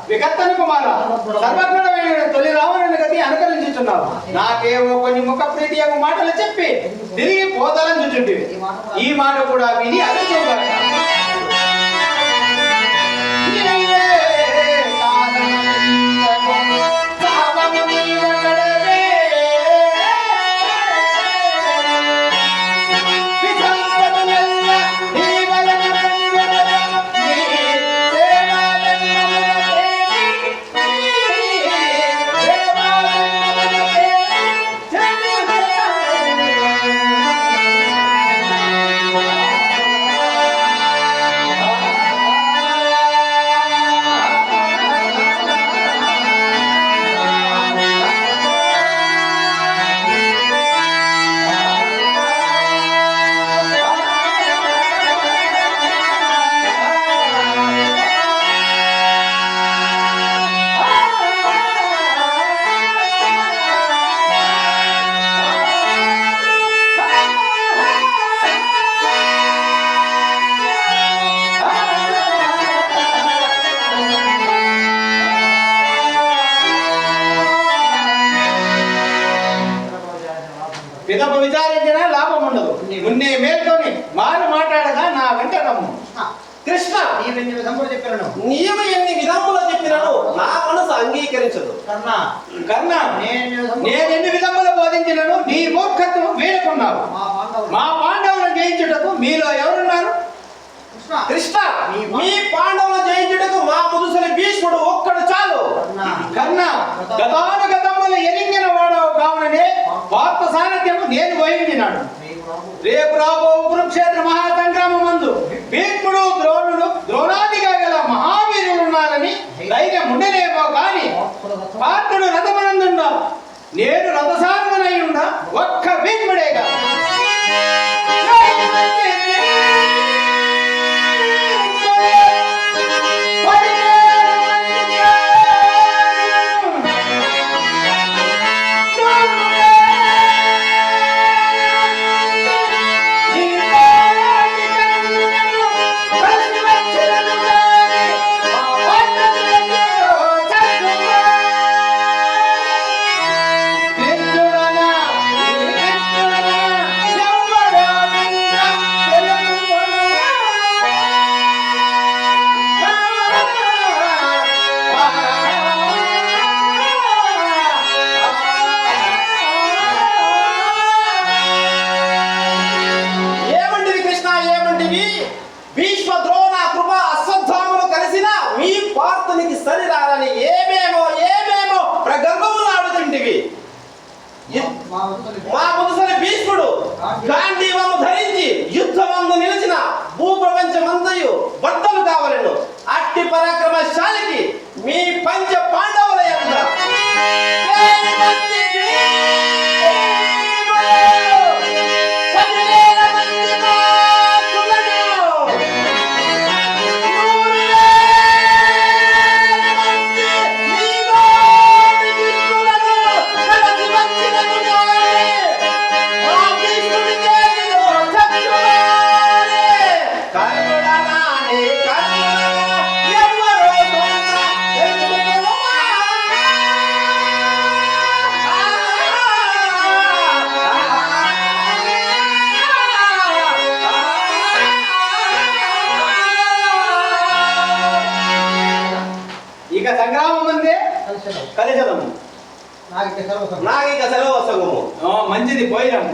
వికర్తన కుమార సర్వజ్ఞుడమైన తొలి రావణుని గతి అనుకరించుచున్నావు. నాకేమో కొన్ని ముఖ ప్రీతి మాటలు చెప్పి తిరిగి పోతాలని చూచుంటివి. ఈ మాట కూడా విని అదే పిదప విచారించినా లాభం ఉండదు. ఉన్నే మేల్కొని మారు మాట్లాడగా నా వెంట రమ్ము. కృష్ణ, నీవెన్ని విధములు చెప్పినను నా మనసు అంగీకరించదు. కర్ణ, నేనెన్ని విధములు బోధించినను నీ మూర్ఖత్వం వీడుకున్నావు. మా పాండవులను జయించుటకు మీలో ఎవరున్నారు? కృష్ణ, మీ పాండవులను జయించుటకు మా ముదుసలి భీష్ముడు ఒక్కడు చాలు. కర్ణ, గతానుగతములు ఎరింగిన వాడవు కావుననే పార్థ సారథ్యము నేను వహించినాడు. రేపు రాబో కురుక్షేత్ర మహాసంగ్రామం మందు భీష్ముడు, ద్రోణుడు, ద్రోణాదిగా గల మహావీరులు ఉన్నారని ధైర్యం ఉండలేమో కాని పార్థుడు రథమనందుండా నేను రథసారథనై ఉండా ఒక్క భీష్ముడేగా. భీష్మ, ద్రోణ, కృప, అశ్వత్థామలు కలిసిన మీ పార్థునికి సరిరాలని ఏమేమో ప్రగల్భములు ఆడుతుంటివి. మా ముదుసలి భీష్ముడు గాంధీవము ధరించి యుద్ధమందు నిలిచిన భూప్రపంచమంతయు బట్టలు కావలను. అట్టి పరాక్రమశాలికి మీ పంచ పాండవుల యొక్క కలిసదము నాగిక సెలవు సంగము మంచిది పోయినాము.